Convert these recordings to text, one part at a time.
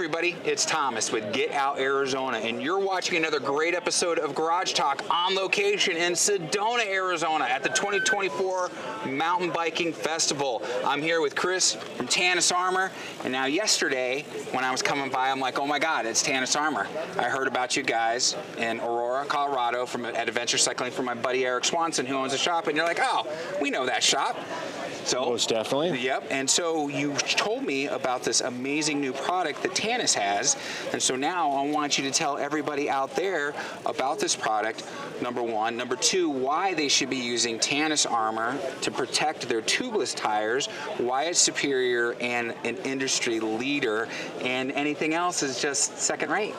everybody, it's Thomas with Get Out Arizona, and you're watching another great episode of Garage Talk on location in Sedona, Arizona at the 2024 Mountain Biking Festival. I'm here with Chris from Tannus Armour, and now yesterday when I was coming by, I'm like, oh my God, it's Tannus Armour. I heard about you guys in Aurora, Colorado at Adventure Cycling from my buddy Eric Swanson, who owns a shop, and you're like, oh, we know that shop. So, most definitely. Yep. And so you told me about this amazing new product that Tannus has. And so now I want you to tell everybody out there about this product, number one. Number two, why they should be using Tannus Armour to protect their tubeless tires, why it's superior and an industry leader, and anything else is just second rate.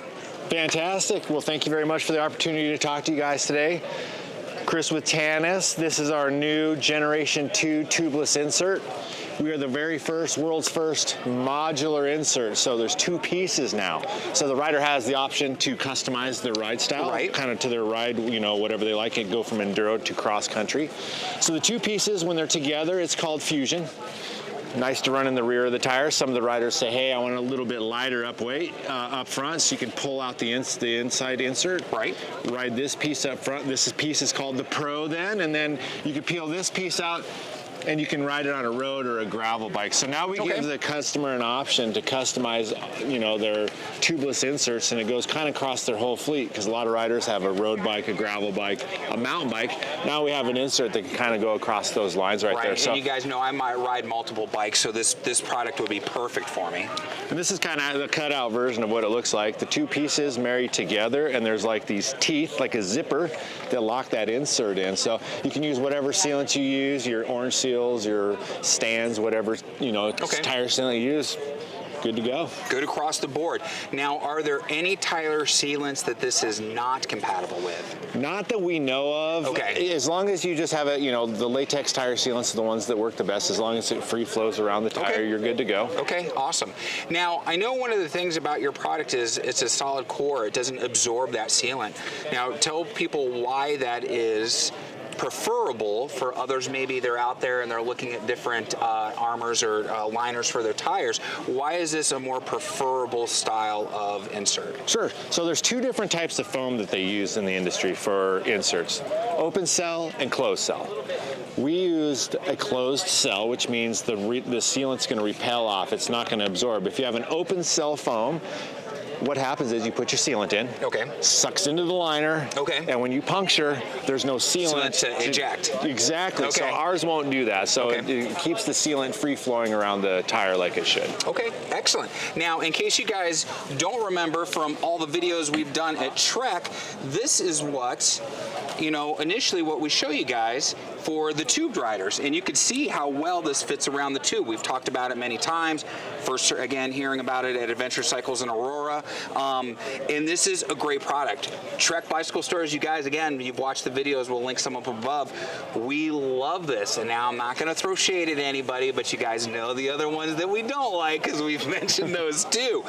Fantastic. Well, thank you very much for the opportunity to talk to you guys today. Chris with Tannus. This is our new Generation 2 tubeless insert. We are the very first, world's first modular insert. So there's two pieces now. So the rider has the option to customize their ride style, kind of to their ride, you know, whatever they like, it go from enduro to cross country. So the two pieces, when they're together, it's called Fusion. Nice to run in the rear of the tires. Some of the riders say, hey, I want a little bit lighter up front, so you can pull out the inside insert. Right. Ride this piece up front. This piece is called the Pro then, and then you can peel this piece out and you can ride it on a road or a gravel bike. So now we give the customer an option to customize, you know, their tubeless inserts, and it goes kind of across their whole fleet, because a lot of riders have a road bike, a gravel bike, a mountain bike. Now we have an insert that can kind of go across those lines right there. So, and you guys know I might ride multiple bikes, so this product would be perfect for me. And this is kind of the cutout version of what it looks like. The two pieces marry together, and there's like these teeth, like a zipper, that lock that insert in. So you can use whatever sealant you use, your orange seal, your stands, whatever, you know, tire sealant you use, good to go. Good across the board. Now, are there any tire sealants that this is not compatible with? Not that we know of. Okay. As long as you just have it, you know, the latex tire sealants are the ones that work the best. As long as it free flows around the tire, you're good to go. Okay, awesome. Now, I know one of the things about your product is it's a solid core. It doesn't absorb that sealant. Now, tell people why that is preferable for others. Maybe they're out there and they're looking at different armors or liners for their tires. Why is this a more preferable style of insert? Sure. So there's two different types of foam that they use in the industry for inserts: open cell and closed cell. We used a closed cell, which means the sealant's going to repel off. It's not going to absorb. If you have an open cell foam, what happens is you put your sealant in, sucks into the liner, and when you puncture, there's no sealant to eject. Exactly. So ours won't do that. So it keeps the sealant free flowing around the tire like it should. Okay, excellent. Now, in case you guys don't remember from all the videos we've done at Trek, this is what, you know, initially what we show you guys for the tubed riders, and you can see how well this fits around the tube. We've talked about it many times. First, again, hearing about it at Adventure Cycles in Aurora, and this is a great product. Trek Bicycle Stores, you guys, again, you've watched the videos, we'll link some up above. We love this, and now I'm not going to throw shade at anybody, but you guys know the other ones that we don't like, because we've mentioned those too.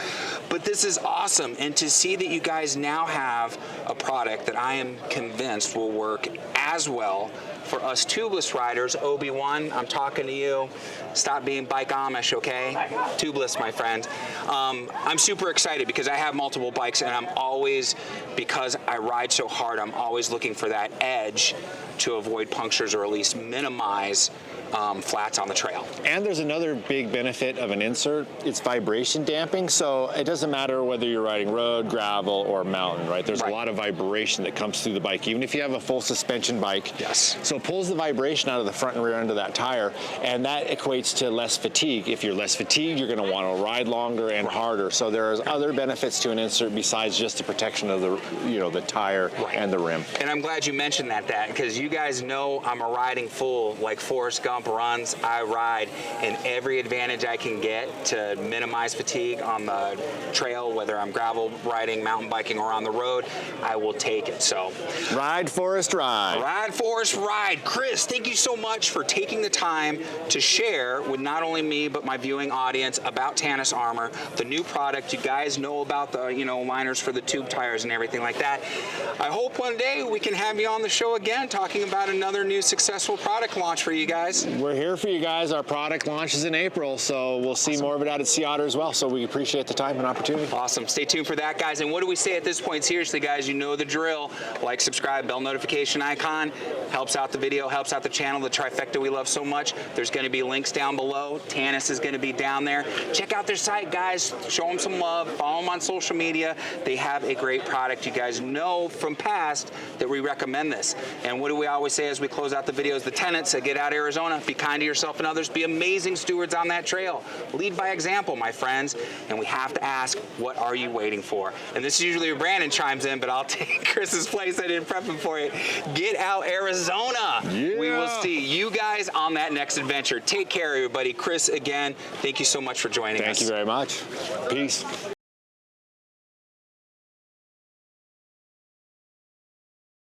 But this is awesome, and to see that you guys now have a product that I am convinced will work as well for us tubeless riders. Obi-Wan, I'm talking to you. Stop being bike Amish, okay? Tubeless, my friend. I'm super excited because I have multiple bikes, and I'm always, because I ride so hard, I'm always looking for that edge to avoid punctures or at least minimize flats on the trail. And there's another big benefit of an insert. It's vibration damping, so it doesn't matter whether you're riding road, gravel, or mountain, right? There's a lot of vibration that comes through the bike, even if you have a full suspension bike. Yes. So it pulls the vibration out of the front and rear end of that tire, and that equates to less fatigue. If you're less fatigued, you're going to want to ride longer and harder. So there's other benefits to an insert besides just the protection of the, you know, the tire and the rim. And I'm glad you mentioned that, because you guys know I'm a riding fool. Like Forrest Gump runs, I ride, and every advantage I can get to minimize fatigue on the trail, whether I'm gravel riding, mountain biking, or on the road, I will take it. So ride, Forrest, ride. Ride, Forrest, ride. Chris, thank you so much for taking the time to share with not only me but my viewing audience about Tannus Armour, the new product. You guys know about the, you know, liners for the tube tires and everything like that. I hope one day we can have you on the show again talking about another new successful product launch for you guys. we're here for you guys. Our product launches in April, so we'll see more of it out at Sea Otter as well. So we appreciate the time and opportunity. Awesome. Stay tuned for that, guys. And what do we say at this point? Seriously, guys, you know the drill. Like, subscribe, bell notification icon. Helps out the video, helps out the channel, the trifecta we love so much. There's going to be links down below. Tannus is going to be down there. Check out their site, guys. Show them some love. Follow them on social media. They have a great product. You guys know from past that we recommend this. And what do we always say as we close out the videos? The tenets that get out of Arizona: be kind to yourself and others. Be amazing stewards on that trail. Lead by example, my friends. And we have to ask, what are you waiting for? And this is usually where Brandon chimes in, but I'll take Chris's place. I didn't prep him for it. Get out, Arizona. Yeah. We will see you guys on that next adventure. Take care, everybody. Chris, again, thank you so much for joining us. Thank you very much. Peace.